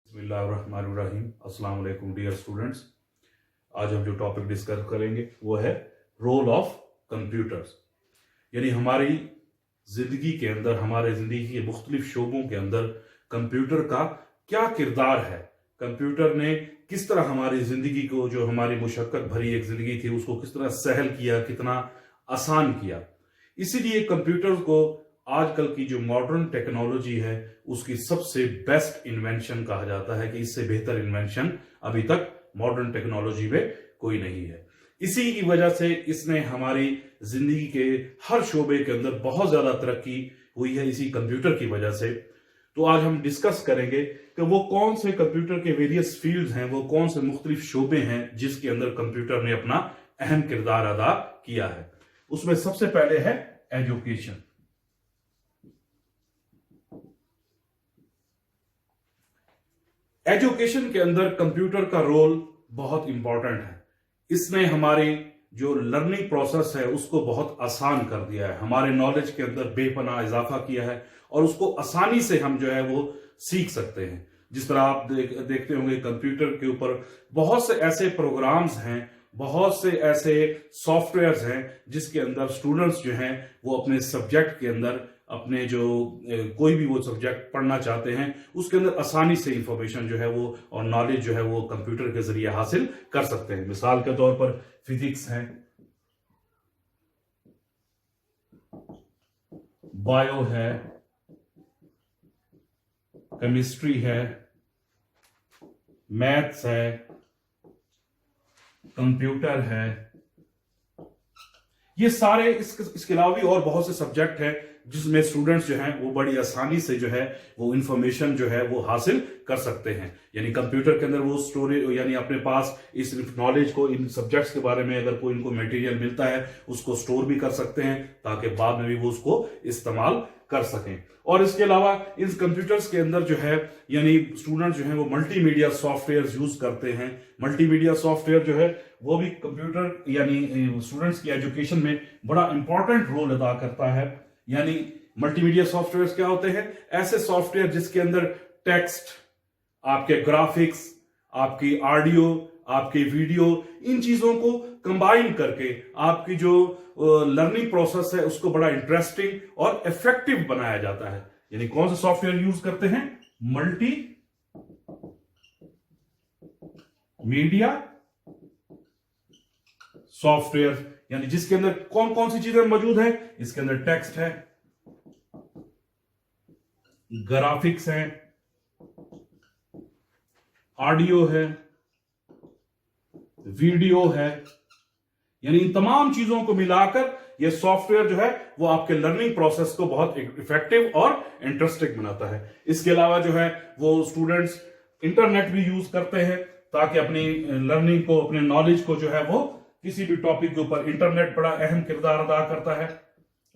बिस्मिल्लाहिर्रहमानिर्रहीम। अस्सलाम वालेकुम डियर स्टूडेंट्स। आज हम जो टॉपिक डिस्कस करेंगे वो है रोल ऑफ कंप्यूटर्स, यानी हमारी जिंदगी के अंदर, हमारे जिंदगी के मुख्तलिफ शोबों के अंदर कंप्यूटर का क्या किरदार है। कंप्यूटर ने किस तरह हमारी जिंदगी को, जो हमारी मुशक्कत भरी एक जिंदगी थी, उसको किस तरह सहल किया, कितना आसान किया। इसीलिए कंप्यूटर को आजकल की जो मॉडर्न टेक्नोलॉजी है उसकी सबसे बेस्ट इन्वेंशन कहा जाता है कि इससे बेहतर इन्वेंशन अभी तक मॉडर्न टेक्नोलॉजी में कोई नहीं है। इसी की वजह से इसने हमारी जिंदगी के हर शोबे के अंदर बहुत ज्यादा तरक्की हुई है, इसी कंप्यूटर की वजह से। तो आज हम डिस्कस करेंगे कि वो कौन से कंप्यूटर के वेरियस फील्ड्स हैं, वो कौन से मुख्तलिफ शोबे हैं जिसके अंदर कंप्यूटर ने अपना अहम किरदार अदा किया है। उसमें सबसे पहले है एजुकेशन। एजुकेशन के अंदर कंप्यूटर का रोल बहुत इंपॉर्टेंट है। इसने हमारी जो लर्निंग प्रोसेस है उसको बहुत आसान कर दिया है, हमारे नॉलेज के अंदर बेपनाह इजाफा किया है और उसको आसानी से हम जो है वो सीख सकते हैं। जिस तरह आप देखते होंगे कंप्यूटर के ऊपर बहुत से ऐसे प्रोग्राम्स हैं, बहुत से ऐसे सॉफ्टवेयर्स हैं जिसके अंदर स्टूडेंट्स जो हैं वो अपने सब्जेक्ट के अंदर, अपने जो कोई भी वो सब्जेक्ट पढ़ना चाहते हैं उसके अंदर आसानी से इंफॉर्मेशन जो है वो और नॉलेज जो है वो कंप्यूटर के जरिए हासिल कर सकते हैं। मिसाल के तौर पर फिजिक्स है, बायो है, केमिस्ट्री है, मैथ्स है, कंप्यूटर है, ये सारे इसके अलावा भी और बहुत से सब्जेक्ट हैं जिसमें स्टूडेंट्स जो हैं वो बड़ी आसानी से जो है वो इंफॉर्मेशन जो है वो हासिल कर सकते हैं। यानी कंप्यूटर के अंदर वो स्टोरेज, यानी अपने पास इस नॉलेज को, इन सब्जेक्ट्स के बारे में अगर कोई इनको मटेरियल मिलता है उसको स्टोर भी कर सकते हैं ताकि बाद में भी वो उसको इस्तेमाल कर सकें। और इसके अलावा इन कंप्यूटर्स के अंदर जो है यानी स्टूडेंट जो है वो मल्टीमीडिया सॉफ्टवेयर यूज करते हैं। मल्टीमीडिया सॉफ्टवेयर जो है वो भी कंप्यूटर यानी स्टूडेंट्स की एजुकेशन में बड़ा इंपॉर्टेंट रोल अदा करता है। यानी मल्टीमीडिया सॉफ्टवेयर क्या होते हैं? ऐसे सॉफ्टवेयर जिसके अंदर टेक्स्ट, आपके ग्राफिक्स, आपकी ऑडियो, आपके वीडियो, इन चीजों को कंबाइन करके आपकी जो लर्निंग प्रोसेस है उसको बड़ा इंटरेस्टिंग और इफेक्टिव बनाया जाता है। यानी कौन सा सॉफ्टवेयर यूज करते हैं? मल्टी मीडिया सॉफ्टवेयर, यानी जिसके अंदर कौन कौन सी चीजें मौजूद है? इसके अंदर टेक्स्ट है, ग्राफिक्स है, ऑडियो है, वीडियो है। यानी इन तमाम चीजों को मिलाकर यह सॉफ्टवेयर जो है वो आपके लर्निंग प्रोसेस को बहुत इफेक्टिव और इंटरेस्टिंग बनाता है। इसके अलावा जो है वो स्टूडेंट्स इंटरनेट भी यूज करते हैं ताकि अपनी लर्निंग को, अपने नॉलेज को जो है वो किसी भी टॉपिक के ऊपर, इंटरनेट बड़ा अहम किरदार अदा करता है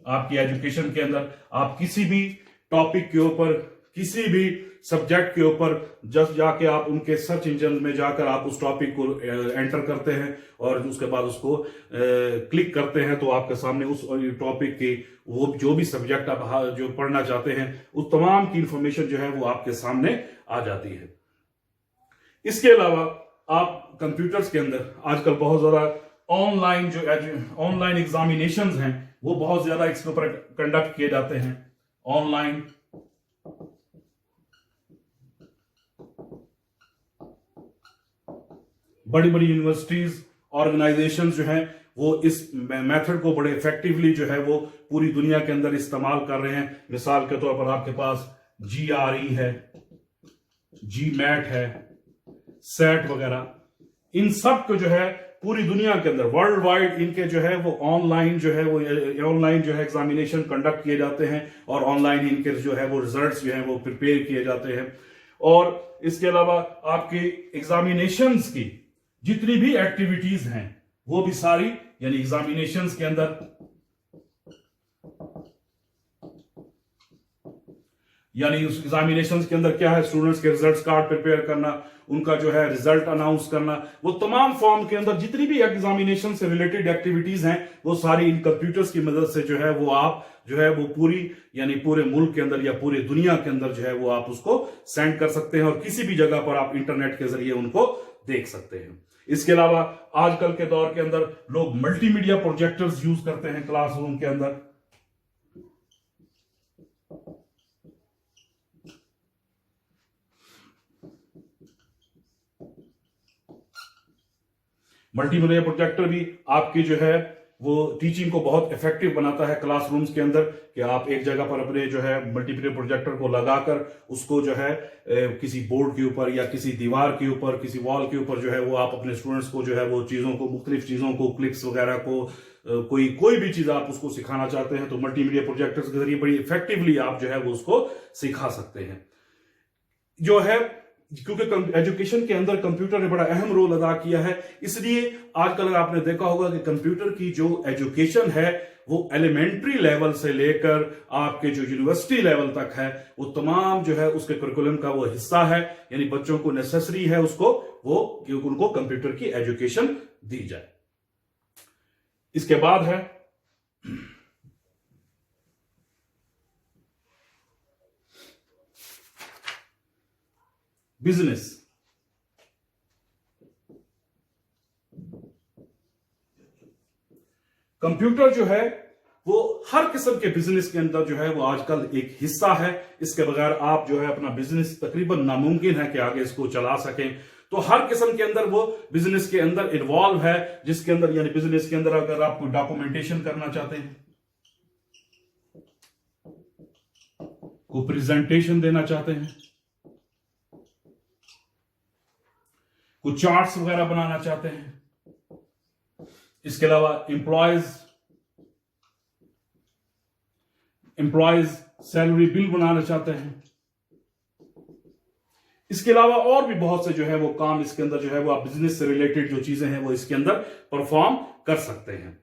आपकी एजुकेशन के अंदर। आप किसी भी टॉपिक के ऊपर, किसी भी सब्जेक्ट के ऊपर जस्ट जाके आप उनके सर्च इंजन में जाकर आप उस टॉपिक को एंटर करते हैं और उसके बाद उसको क्लिक करते हैं तो आपके सामने उस टॉपिक की वो जो भी सब्जेक्ट आप जो पढ़ना चाहते हैं उस तमाम की इंफॉर्मेशन जो है वो आपके सामने आ जाती है। इसके अलावा आप कंप्यूटर्स के अंदर आजकल बहुत ज्यादा ऑनलाइन एग्जामिनेशंस हैं वो बहुत ज्यादा इसके ऊपर कंडक्ट किए जाते हैं। ऑनलाइन बड़ी बड़ी यूनिवर्सिटीज, ऑर्गेनाइजेशंस जो हैं वो इस मेथड को बड़े इफेक्टिवली जो है वो पूरी दुनिया के अंदर इस्तेमाल कर रहे हैं। मिसाल के तौर पर आपके पास GRE है, GMAT है, सेट वगैरह, इन सब को जो है पूरी दुनिया के अंदर वर्ल्ड वाइड इनके जो है वो ऑनलाइन जो है एग्जामिनेशन कंडक्ट किए जाते हैं और ऑनलाइन इनके जो है वो रिजल्ट्स जो है वो प्रिपेयर किए जाते हैं। और इसके अलावा आपकी एग्जामिनेशंस की जितनी भी एक्टिविटीज हैं वो भी सारी, यानी एग्जामिनेशंस के अंदर, यानी उस एग्जामिनेशंस के अंदर क्या है? स्टूडेंट्स के रिजल्ट्स कार्ड प्रिपेयर करना, उनका जो है रिजल्ट अनाउंस करना, वो तमाम फॉर्म के अंदर जितनी भी एग्जामिनेशन से रिलेटेड एक्टिविटीज हैं वो सारी इन कंप्यूटर्स की मदद से जो है वो आप जो है वो पूरी यानी पूरे मुल्क के अंदर या पूरे दुनिया के अंदर जो है वो आप उसको सेंड कर सकते हैं और किसी भी जगह पर आप इंटरनेट के जरिए उनको देख सकते हैं। इसके अलावा आजकल के दौर के अंदर लोग मल्टीमीडिया प्रोजेक्टर्स यूज करते हैं क्लासरूम के अंदर। मल्टीमीडिया प्रोजेक्टर भी आपकी जो है वो टीचिंग को बहुत इफेक्टिव बनाता है क्लासरूम्स के अंदर, कि आप एक जगह पर अपने जो है मल्टीमीडिया प्रोजेक्टर को लगाकर उसको जो है किसी बोर्ड के ऊपर या किसी दीवार के ऊपर, किसी वॉल के ऊपर जो है वो आप अपने स्टूडेंट्स को जो है वो चीजों को, मुख्तलिफ चीजों को, क्लिप्स वगैरह को, कोई भी चीज आप उसको सिखाना चाहते हैं तो मल्टीमीडिया प्रोजेक्टर्स के जरिए बड़ी इफेक्टिवली आप जो है वो उसको सिखा सकते हैं। जो है क्योंकि एजुकेशन के अंदर कंप्यूटर ने बड़ा अहम रोल अदा किया है, इसलिए आजकल आपने देखा होगा कि कंप्यूटर की जो एजुकेशन है वो एलिमेंट्री लेवल से लेकर आपके जो यूनिवर्सिटी लेवल तक है वो तमाम जो है उसके करिकुलम का वो हिस्सा है। यानी बच्चों को नेसेसरी है उसको वो कि उनको कंप्यूटर की एजुकेशन दी जाए। इसके बाद है बिजनेस। कंप्यूटर जो है वो हर किस्म के बिजनेस के अंदर जो है वो आजकल एक हिस्सा है। इसके बगैर आप जो है अपना बिजनेस तकरीबन नामुमकिन है कि आगे इसको चला सकें। तो हर किस्म के अंदर वो बिजनेस के अंदर इन्वॉल्व है, जिसके अंदर यानी बिजनेस के अंदर अगर आप डॉक्यूमेंटेशन करना चाहते हैं, को प्रेजेंटेशन देना चाहते हैं, कुछ चार्ट्स वगैरह बनाना चाहते हैं, इसके अलावा एम्प्लॉयज सैलरी बिल बनाना चाहते हैं, इसके अलावा और भी बहुत से जो है वो काम इसके अंदर जो है वो आप बिजनेस से रिलेटेड जो चीजें हैं वो इसके अंदर परफॉर्म कर सकते हैं।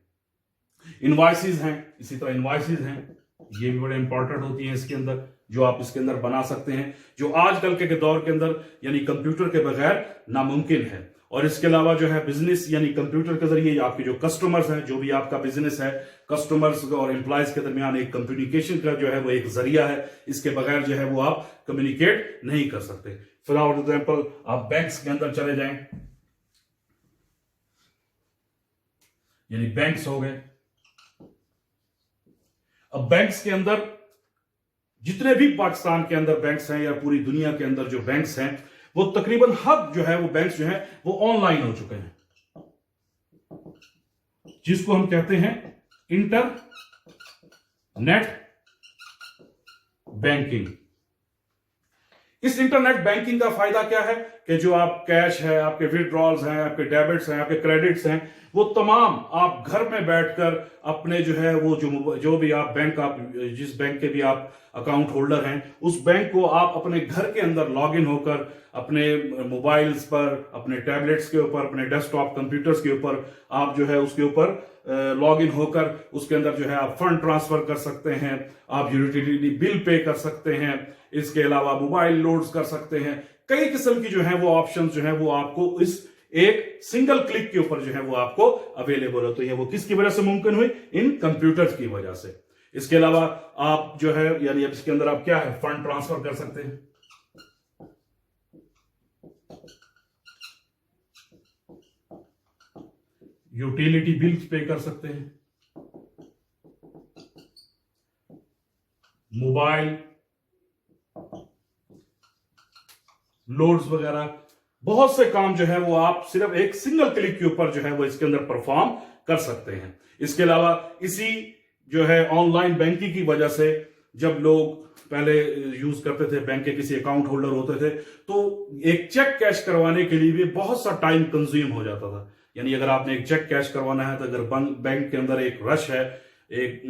इनवॉइसेस हैं, इसी तरह इनवॉइसेस हैं, ये भी बड़े इंपॉर्टेंट होती हैं इसके अंदर, जो आप इसके अंदर बना सकते हैं, जो आजकल के दौर के अंदर यानी कंप्यूटर के बगैर नामुमकिन है। और इसके अलावा जो है बिजनेस यानी कंप्यूटर के जरिए आपके जो कस्टमर्स हैं, जो भी आपका बिजनेस है, कस्टमर्स और एम्प्लॉयज के दरमियान एक कम्युनिकेशन का जो है वो एक जरिया है। इसके बगैर जो है वो आप कम्युनिकेट नहीं कर सकते। फॉर एग्जाम्पल आप बैंक्स के अंदर चले जाएं, यानी बैंक्स हो गए। अब बैंक्स के अंदर जितने भी पाकिस्तान के अंदर बैंक्स हैं या पूरी दुनिया के अंदर जो बैंक्स हैं वो तकरीबन हब जो है वो बैंक्स जो है वो ऑनलाइन हो चुके हैं, जिसको हम कहते हैं इंटरनेट बैंकिंग। इस इंटरनेट बैंकिंग का फायदा क्या है कि जो आप कैश है, आपके विड्रॉल्स हैं, आपके डेबिट्स हैं, आपके क्रेडिट्स हैं, वो तमाम आप घर में बैठकर अपने जो है वो जो भी आप जिस बैंक के भी आप अकाउंट होल्डर हैं उस बैंक को आप अपने घर के अंदर लॉग इन होकर अपने मोबाइल्स पर, अपने टैबलेट्स के ऊपर, अपने डेस्कटॉप कंप्यूटर्स के ऊपर आप जो है उसके ऊपर लॉग इन होकर उसके अंदर जो है आप फंड ट्रांसफर कर सकते हैं, आप यूटिलिटी बिल पे कर सकते हैं, इसके अलावा मोबाइल लोड्स कर सकते हैं। कई किस्म की जो है वो ऑप्शन जो है वो आपको इस एक सिंगल क्लिक के ऊपर जो है वो आपको अवेलेबल हो। तो ये वो किसकी वजह से मुमकिन हुई? इन कंप्यूटर्स की वजह से। इसके अलावा आप जो है यानी अब इसके अंदर आप क्या है फंड ट्रांसफर कर सकते हैं, यूटिलिटी बिल्स पे कर सकते हैं, मोबाइल लोड्स वगैरह बहुत से काम जो है वो आप सिर्फ एक सिंगल क्लिक के ऊपर जो है वो इसके अंदर परफॉर्म कर सकते हैं। इसके अलावा इसी जो है ऑनलाइन बैंकिंग की वजह से जब लोग पहले यूज करते थे, बैंक के किसी अकाउंट होल्डर होते थे, तो एक चेक कैश करवाने के लिए भी बहुत सा टाइम कंज्यूम हो जाता था। यानी अगर आपने एक चेक कैश करवाना है तो अगर बैंक के अंदर एक रश है, एक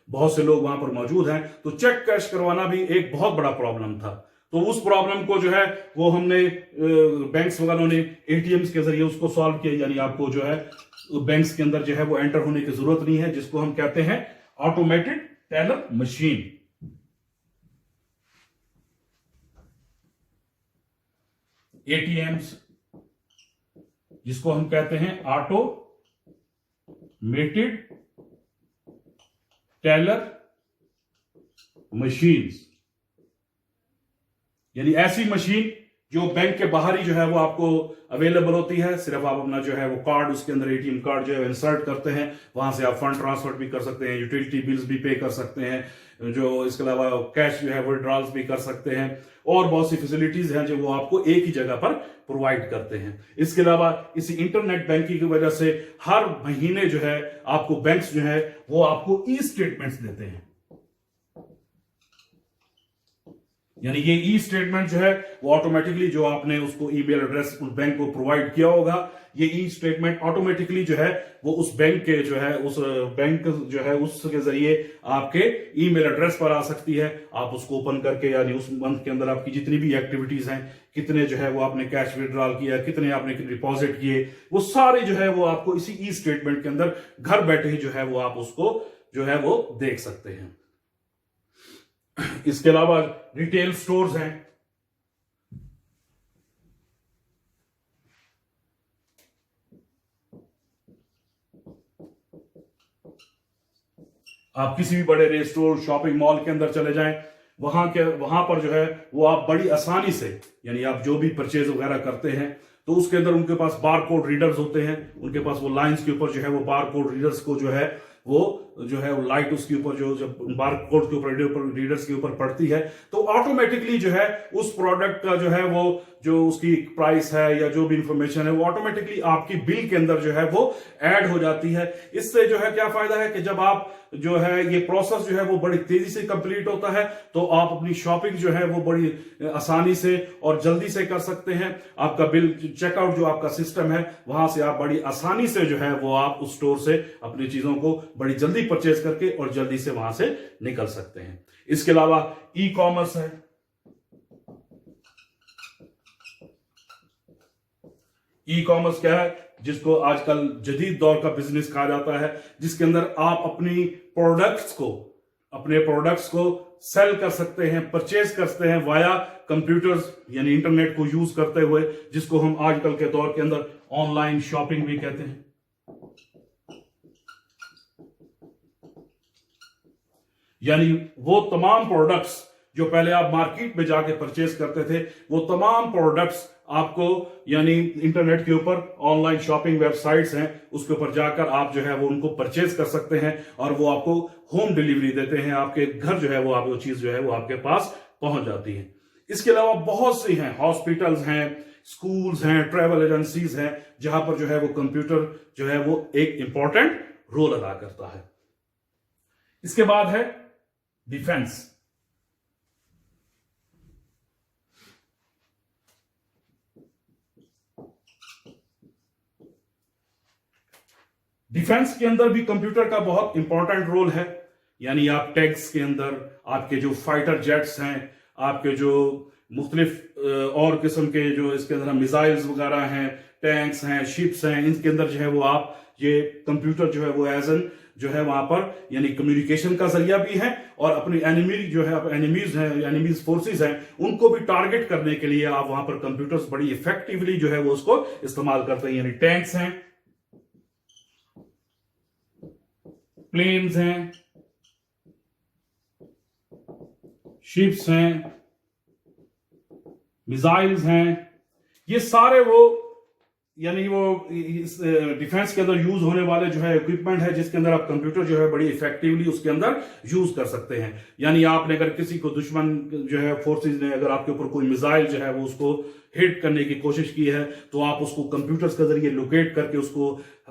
बहुत से लोग वहां पर मौजूद हैं, तो चेक कैश करवाना भी एक बहुत बड़ा प्रॉब्लम था। तो उस प्रॉब्लम को जो है वो हमने बैंक्स वालों ने एटीएम्स के जरिए उसको सॉल्व किया। यानी आपको जो है बैंक्स के अंदर जो है वो एंटर होने की जरूरत नहीं है, जिसको हम कहते हैं ऑटोमेटेड टेलर मशीन। एटीएम्स जिसको हम कहते हैं ऑटोमेटेड टेलर मशीन्स, यानी ऐसी मशीन जो बैंक के बाहर ही जो है वो आपको अवेलेबल होती है। सिर्फ आप अपना जो है वो कार्ड, उसके अंदर एटीएम कार्ड जो है इंसर्ट करते हैं, वहां से आप फंड ट्रांसफर भी कर सकते हैं, यूटिलिटी बिल्स भी पे कर सकते हैं, जो इसके अलावा कैश जो है विड्रॉल्स भी कर सकते हैं, और बहुत सी फैसिलिटीज हैं जो वो आपको एक ही जगह पर प्रोवाइड करते हैं। इसके अलावा इसी इंटरनेट बैंकिंग की वजह से हर महीने जो है आपको बैंक्स जो है वो आपको ई स्टेटमेंट्स देते हैं। यानी ये ई स्टेटमेंट जो है वो ऑटोमेटिकली, जो आपने उसको ईमेल एड्रेस उस बैंक को प्रोवाइड किया होगा, ये ई स्टेटमेंट ऑटोमेटिकली जो है वो उस बैंक के जो है उस बैंक जो है उसके जरिए आपके ईमेल एड्रेस पर आ सकती है। आप उसको ओपन करके, यानी उस मंथ के अंदर आपकी जितनी भी एक्टिविटीज हैं, कितने जो है वो आपने कैश विड्रॉल किया, कितने आपने डिपॉजिट किए, वो सारे जो है वो आपको इसी ई स्टेटमेंट के अंदर घर बैठे ही जो है वो आप उसको जो है वो देख सकते हैं। इसके अलावा रिटेल स्टोर्स हैं, आप किसी भी बड़े रेस्टोर शॉपिंग मॉल के अंदर चले जाएं, वहां पर जो है वो आप बड़ी आसानी से, यानी आप जो भी परचेज वगैरह करते हैं तो उसके अंदर उनके पास बार कोड रीडर्स होते हैं, उनके पास वो लाइंस के ऊपर जो है वो बार कोड रीडर्स को जो है वो लाइट उसके ऊपर जो जब बार कोड के ऊपर रीडर्स के ऊपर पड़ती है तो ऑटोमेटिकली जो है उस प्रोडक्ट का जो है वो जो उसकी प्राइस है या जो भी इंफॉर्मेशन है वो ऑटोमेटिकली आपकी बिल के अंदर जो है वो ऐड हो जाती है। इससे जो है क्या फायदा है कि जब आप जो है ये प्रोसेस जो है वो बड़ी तेजी से कंप्लीट होता है तो आप अपनी शॉपिंग जो है वो बड़ी आसानी से और जल्दी से कर सकते हैं। आपका बिल चेकआउट जो आपका सिस्टम है वहां से आप बड़ी आसानी से जो है वो आप उस स्टोर से अपनी चीजों को बड़ी जल्दी परचेज करके और जल्दी से वहां से निकल सकते हैं। इसके अलावा ई कॉमर्स है। ई कॉमर्स क्या है? जिसको आजकल जदीद दौर का बिजनेस कहा जाता है, जिसके अंदर आप अपने प्रोडक्ट्स को सेल कर सकते हैं, परचेज कर सकते हैं वाया कंप्यूटर्स, यानी इंटरनेट को यूज करते हुए, जिसको हम आजकल के दौर के अंदर ऑनलाइन शॉपिंग भी कहते हैं। यानी वो तमाम प्रोडक्ट्स जो पहले आप मार्केट में जाके परचेज करते थे, वो तमाम प्रोडक्ट्स आपको यानी इंटरनेट के ऊपर ऑनलाइन शॉपिंग वेबसाइट्स हैं, उसके ऊपर जाकर आप जो है वो उनको परचेज कर सकते हैं और वो आपको होम डिलीवरी देते हैं। आपके घर जो है वो आप वो चीज जो है वो आपके पास पहुंच जाती है। इसके अलावा बहुत सी हैं, हॉस्पिटल्स हैं, स्कूल्स हैं, ट्रैवल एजेंसीज हैं, जहां पर जो है वो कंप्यूटर जो है वो एक इंपॉर्टेंट रोल अदा करता है। इसके बाद है डिफेंस। डिफेंस के अंदर भी कंप्यूटर का बहुत इंपॉर्टेंट रोल है। यानी आप टैंक्स के अंदर आपके जो फाइटर जेट्स हैं, आपके जो मुख्तलिफ और किस्म के जो इसके अंदर मिसाइल्स वगैरह हैं, टैंक्स हैं, शिप्स हैं, इनके अंदर जो है वो आप ये कंप्यूटर जो है वो एज एन जो है वहां पर यानी कम्युनिकेशन का जरिया भी है और अपनी एनिमी जो है एनिमीज फोर्सेस हैं, उनको भी टारगेट करने के लिए आप वहां पर कंप्यूटर्स बड़ी इफेक्टिवली जो है वो उसको इस्तेमाल करते हैं। यानी टैंक्स हैं, प्लेन्स हैं, शिप्स हैं, मिसाइल्स हैं, ये सारे वो यानी वो इस डिफेंस के अंदर यूज होने वाले जो है इक्विपमेंट है, जिसके अंदर आप कंप्यूटर जो है बड़ी इफेक्टिवली उसके अंदर यूज कर सकते हैं। यानी आपने अगर किसी को दुश्मन जो है फोर्सेस ने अगर आपके ऊपर कोई मिसाइल जो है वो उसको हिट करने की कोशिश की है तो आप उसको कंप्यूटर्स के जरिए लोकेट करके उसको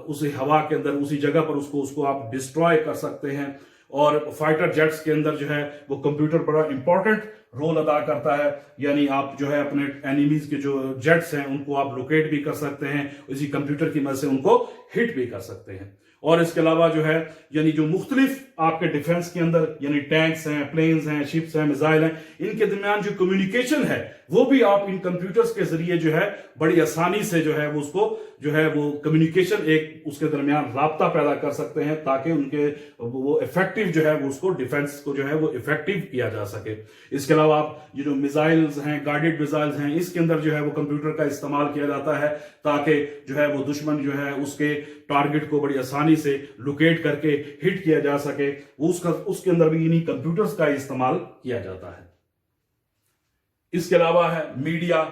उसी हवा के अंदर उसी जगह पर उसको आप डिस्ट्रॉय कर सकते हैं। और फाइटर जेट्स के अंदर जो है वो कंप्यूटर बड़ा इंपॉर्टेंट रोल अदा करता है। यानी आप जो है अपने एनिमीज के जो जेट्स हैं उनको आप लोकेट भी कर सकते हैं, इसी कंप्यूटर की मदद से उनको हिट भी कर सकते हैं। और इसके अलावा जो है यानी जो मुख्तलिफ आपके डिफेंस के अंदर यानी टैंक्स हैं, प्लेन्स हैं, शिप्स हैं, मिसाइल हैं, इनके दरमियान जो कम्युनिकेशन है वो भी आप इन कंप्यूटर्स के जरिए जो है बड़ी आसानी से जो है वो उसको जो है वो कम्युनिकेशन एक उसके दरमियान राब्ता पैदा कर सकते हैं, ताकि उनके वो इफेक्टिव जो है वो उसको डिफेंस को जो है वो इफेक्टिव किया जा सके। इसके अलावा आप ये जो मिसाइल्स हैं, गाइडेड मिसाइल्स हैं, इसके अंदर जो है वो कंप्यूटर का इस्तेमाल किया जाता है ताकि जो है वो दुश्मन जो है उसके टारगेट को बड़ी आसानी से लोकेट करके हिट किया जा सके वो उसके अंदर भी इन्हीं कंप्यूटर्स का इस्तेमाल किया जाता है। इसके अलावा है मीडिया।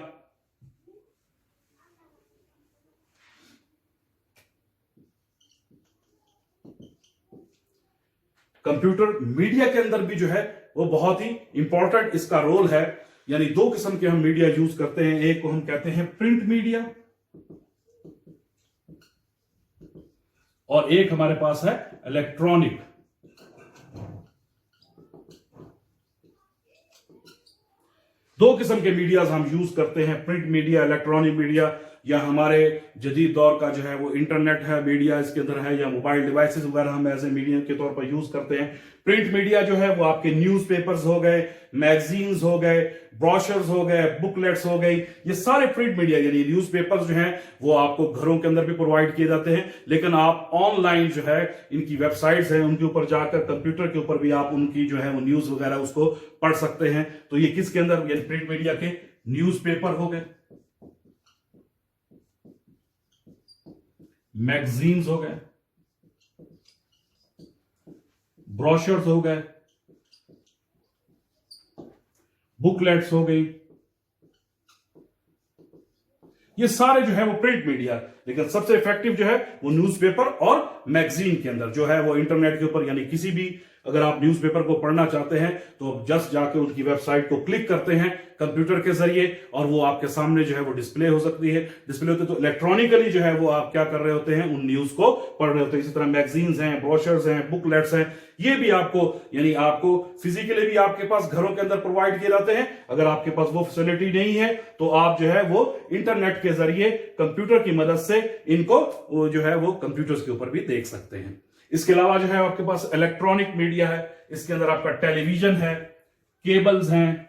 कंप्यूटर मीडिया के अंदर भी जो है वो बहुत ही इंपॉर्टेंट इसका रोल है। यानी दो किस्म के हम मीडिया यूज करते हैं, एक को हम कहते हैं प्रिंट मीडिया और एक हमारे पास है इलेक्ट्रॉनिक। दो किस्म के मीडियाज हम यूज करते हैं, प्रिंट मीडिया, इलेक्ट्रॉनिक मीडिया, या हमारे जदीद दौर का जो है वो इंटरनेट है मीडिया इसके अंदर है, या मोबाइल डिवाइसेस वगैरह हम एज ए मीडियम के तौर पर यूज करते हैं। प्रिंट मीडिया जो है वो आपके न्यूज़पेपर्स हो गए, मैगजीन्स हो गए, ब्रोशर्स हो गए, बुकलेट्स हो गई, ये सारे प्रिंट मीडिया यानी न्यूज़पेपर्स जो हैं वो आपको घरों के अंदर भी प्रोवाइड किए जाते हैं, लेकिन आप ऑनलाइन जो है इनकी वेबसाइट्स हैं उनके ऊपर जाकर कंप्यूटर के ऊपर भी आप उनकी जो है वो न्यूज वगैरह उसको पढ़ सकते हैं। तो ये किसके अंदर, यानी प्रिंट मीडिया के न्यूज़पेपर हो गए, मैगजीन्स हो गए, ब्रोशर्स हो गए, बुकलेट्स हो गई, ये सारे जो है वो प्रिंट मीडिया। लेकिन सबसे इफेक्टिव जो है वो न्यूज़पेपर और मैगजीन के अंदर जो है वो इंटरनेट के ऊपर, यानी किसी भी अगर आप न्यूज़पेपर को पढ़ना चाहते हैं तो जस्ट जाके उनकी वेबसाइट को क्लिक करते हैं कंप्यूटर के जरिए और वो आपके सामने जो है वो डिस्प्ले हो सकती है, डिस्प्ले होते तो इलेक्ट्रॉनिकली जो है वो आप क्या कर रहे होते हैं, उन न्यूज को पढ़ रहे होते हैं। इसी तरह मैगजीन्स हैं, ब्रोशर्स हैं, बुकलेट्स हैं, ये भी आपको यानी आपको फिजिकली भी आपके पास घरों के अंदर प्रोवाइड किए जाते हैं। अगर आपके पास वो फैसिलिटी नहीं है तो आप जो है वो इंटरनेट के जरिए कंप्यूटर की मदद से इनको जो है वो कंप्यूटर्स के ऊपर भी देख सकते हैं। इसके अलावा जो है आपके पास इलेक्ट्रॉनिक मीडिया है, इसके अंदर आपका टेलीविजन है, केबल्स हैं,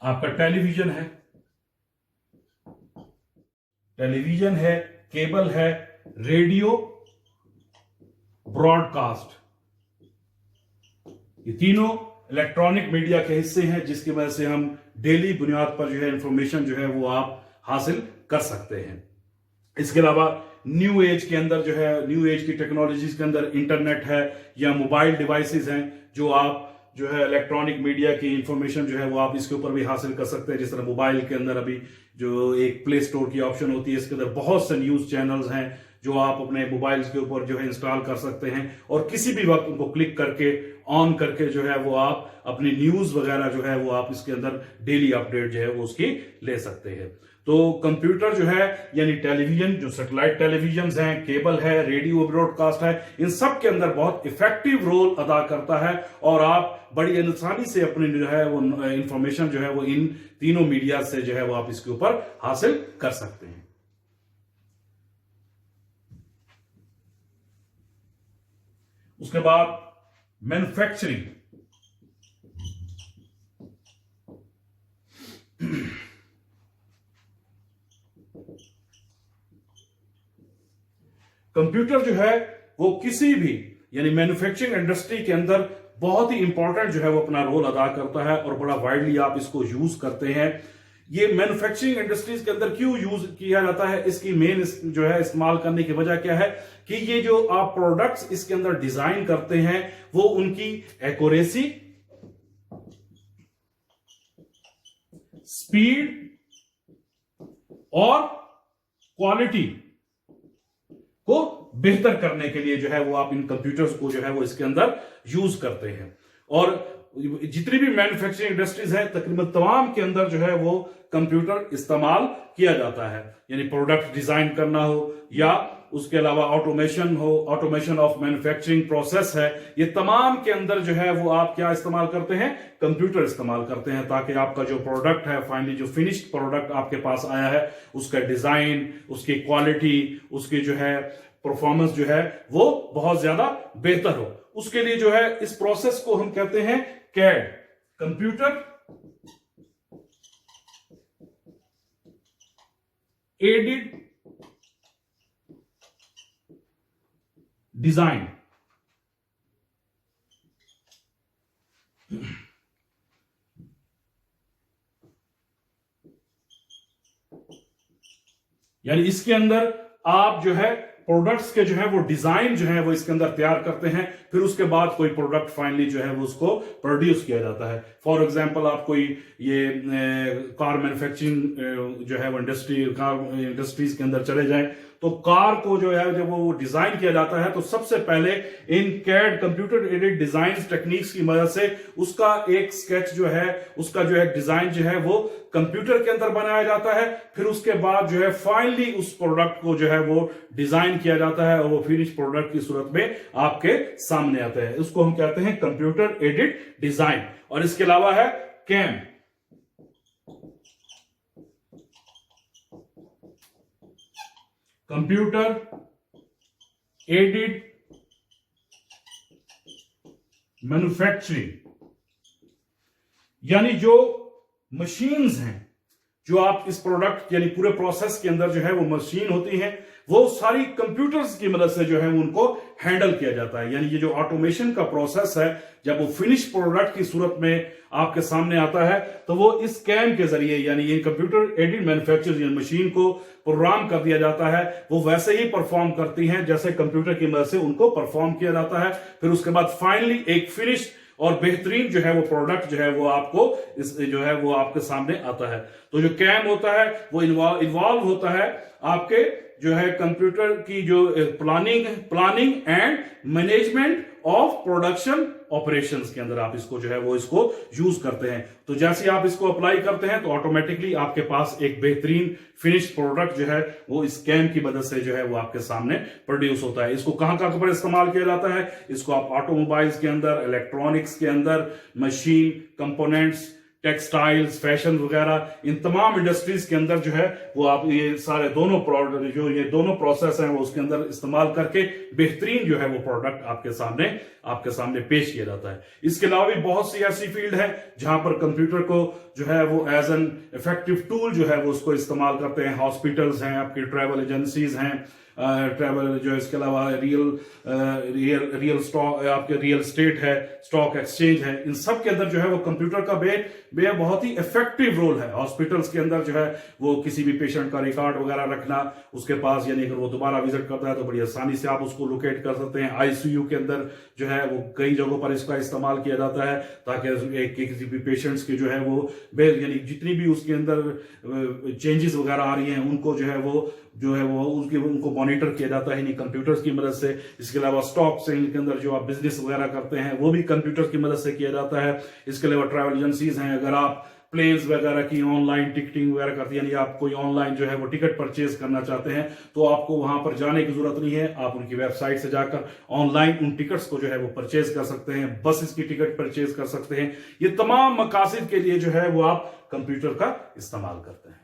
आपका टेलीविजन है, केबल है, रेडियो, ब्रॉडकास्ट, ये तीनों इलेक्ट्रॉनिक मीडिया के हिस्से हैं जिसकी वजह से हम डेली बुनियाद पर जो है इंफॉर्मेशन जो है वो आप हासिल कर सकते हैं। इसके अलावा न्यू एज के अंदर जो है, न्यू एज की टेक्नोलॉजीज के अंदर इंटरनेट है या मोबाइल डिवाइसेस हैं जो आप जो है इलेक्ट्रॉनिक मीडिया की इंफॉर्मेशन जो है वो आप इसके ऊपर भी हासिल कर सकते हैं। जिस तरह मोबाइल के अंदर अभी जो एक प्ले स्टोर की ऑप्शन होती है, इसके अंदर बहुत से न्यूज चैनल्स हैं जो आप अपने मोबाइल के ऊपर जो है इंस्टॉल कर सकते हैं और किसी भी वक्त उनको क्लिक करके ऑन करके जो है वो आप अपनी न्यूज वगैरह जो है वो आप इसके अंदर डेली अपडेट जो है वो उसकी ले सकते हैं। तो कंप्यूटर जो है यानी टेलीविजन, जो सैटेलाइट टेलीविजन हैं, केबल है, रेडियो ब्रॉडकास्ट है, इन सब के अंदर बहुत इफेक्टिव रोल अदा करता है और आप बड़ी आसानी से अपनी जो है वो इंफॉर्मेशन जो है वो इन तीनों मीडिया से जो है वो आप इसके ऊपर हासिल कर सकते हैं। उसके बाद मैन्युफैक्चरिंग, कंप्यूटर जो है वो किसी भी यानी मैन्युफैक्चरिंग इंडस्ट्री के अंदर बहुत ही इंपॉर्टेंट जो है वो अपना रोल अदा करता है और बड़ा वाइडली आप इसको यूज करते हैं। ये मैन्युफैक्चरिंग इंडस्ट्रीज के अंदर क्यों यूज किया जाता है, इसकी मेन जो है इस्तेमाल करने की वजह क्या है कि ये जो आप प्रोडक्ट्स इसके अंदर डिजाइन करते हैं वो उनकी एक्यूरेसी, स्पीड और क्वालिटी को बेहतर करने के लिए जो है वो आप इन कंप्यूटर्स को जो है वो इसके अंदर यूज करते हैं। और जितनी भी मैन्युफैक्चरिंग इंडस्ट्रीज है तकरीबन तमाम के अंदर जो है वो कंप्यूटर इस्तेमाल किया जाता है, यानी प्रोडक्ट डिजाइन करना हो या उसके अलावा ऑटोमेशन हो, ऑटोमेशन ऑफ मैन्युफैक्चरिंग प्रोसेस है, ये तमाम के अंदर जो है वो आप क्या इस्तेमाल करते हैं, कंप्यूटर इस्तेमाल करते हैं ताकि आपका जो प्रोडक्ट है, फाइनली जो फिनिश्ड प्रोडक्ट आपके पास आया है, उसका डिजाइन, उसकी क्वालिटी, उसकी जो है परफॉर्मेंस जो है वो बहुत ज्यादा बेहतर हो। उसके लिए जो है इस प्रोसेस को हम कहते हैं कैड, कंप्यूटर एडेड डिजाइन। यानी इसके अंदर आप जो है प्रोडक्ट्स के जो है वो डिजाइन जो है वो इसके अंदर तैयार करते हैं, फिर उसके बाद कोई प्रोडक्ट फाइनली जो है वो उसको प्रोड्यूस किया जाता है। फॉर एग्जांपल आप कोई ये कार मैन्युफैक्चरिंग जो है वो कार इंडस्ट्रीज के अंदर चले जाएं, तो कार को जो है जब वो डिजाइन किया जाता है तो सबसे पहले इन CAD computer aided design techniques की मदद से उसका एक स्केच जो है, उसका जो है डिजाइन जो है वो कंप्यूटर के अंदर बनाया जाता है। फिर उसके बाद जो है फाइनली उस प्रोडक्ट को जो है वो डिजाइन किया जाता है और वो फिनिश प्रोडक्ट की सूरत में आपके सामने आता है। उसको हम कहते हैं कंप्यूटर एडेड डिजाइन। और इसके अलावा है कैम, कंप्यूटर एडेड मैन्युफैक्चरिंग, यानी जो मशीन्स हैं, जो आप इस प्रोडक्ट यानी पूरे प्रोसेस के अंदर जो है वो मशीन होती हैं, वो सारी कंप्यूटर्स की मदद से जो है उनको हैंडल किया जाता है। यानी ये जो ऑटोमेशन का प्रोसेस है, जब वो फिनिश प्रोडक्ट की सूरत में आपके सामने आता है तो वो इस कैम के जरिए यानी ये कंप्यूटर एडेड मैन्युफैक्चरिंग मशीन को प्रोग्राम कर दिया जाता है। वो वैसे ही परफॉर्म करती हैं जैसे कंप्यूटर की मदद से उनको परफॉर्म किया जाता है। फिर उसके बाद फाइनली एक फिनिश और बेहतरीन जो है वो प्रोडक्ट जो है वो आपको इस जो है वो आपके सामने आता है। तो जो कैम होता है वो इन्वॉल्व होता है आपके जो है कंप्यूटर की जो planning and management of production operations के अंदर आप इसको जो है वो इसको यूज करते हैं। तो जैसे आप इसको अप्लाई करते हैं तो ऑटोमेटिकली आपके पास एक बेहतरीन फिनिश प्रोडक्ट जो है वो इस कैम की मदद से जो है वो आपके सामने प्रोड्यूस होता है। इसको कहां कहां पर इस्तेमाल किया जाता है? इसको आप ऑटोमोबाइल्स के अंदर, इलेक्ट्रॉनिक्स के अंदर, मशीन कंपोनेंट्स, टेक्सटाइल्स, फैशन वगैरह, इन तमाम इंडस्ट्रीज के अंदर जो है वो आप ये सारे दोनों प्रोडक्ट जो ये दोनों प्रोसेस हैं वो उसके अंदर इस्तेमाल करके बेहतरीन जो है वो प्रोडक्ट आपके सामने पेश किया जाता है। इसके अलावा भी बहुत सी ऐसी फील्ड है जहां पर कंप्यूटर को जो है वो एज एन इफेक्टिव टूल जो है वो उसको इस्तेमाल करते हैं। हॉस्पिटल्स हैं, आपकी ट्रैवल एजेंसीज हैं, ट्रैवल जो इसके अलावा रियल स्टॉक, आपके रियल स्टेट है, स्टॉक एक्सचेंज है, इन सब के अंदर जो है वो कंप्यूटर का बहुत ही इफेक्टिव रोल है। हॉस्पिटल्स के अंदर जो है वो किसी भी पेशेंट का रिकॉर्ड वगैरह रखना उसके पास, यानी अगर वो दोबारा विजिट करता है तो बड़ी आसानी से आप उसको लोकेट कर सकते हैं। आईसीयू के अंदर जो है वो कई जगहों पर इसका इस्तेमाल किया जाता है ताकि किसी भी पेशेंट्स के जो है वो यानी जितनी भी उसके अंदर चेंजेस वगैरह आ रही हैं उनको जो है वो उनको मॉनिटर किया जाता है कंप्यूटर्स की मदद से। इसके अलावा स्टॉक सेलिंग के अंदर जो आप बिजनेस वगैरह करते हैं वो भी कंप्यूटर की मदद से किया जाता है। इसके अलावा ट्रैवल एजेंसीज हैं, अगर आप प्लेन्स वगैरह की ऑनलाइन टिकटिंग वगैरह करती है, यानी आप कोई ऑनलाइन जो है वो टिकट परचेज करना चाहते हैं तो आपको वहां पर जाने की जरूरत नहीं है, आप उनकी वेबसाइट से जाकर ऑनलाइन उन टिकट्स को जो है वो परचेज कर सकते हैं। बसेस की टिकट परचेज कर सकते हैं। ये तमाम मकासद के लिए जो है वो आप कंप्यूटर का इस्तेमाल करते हैं।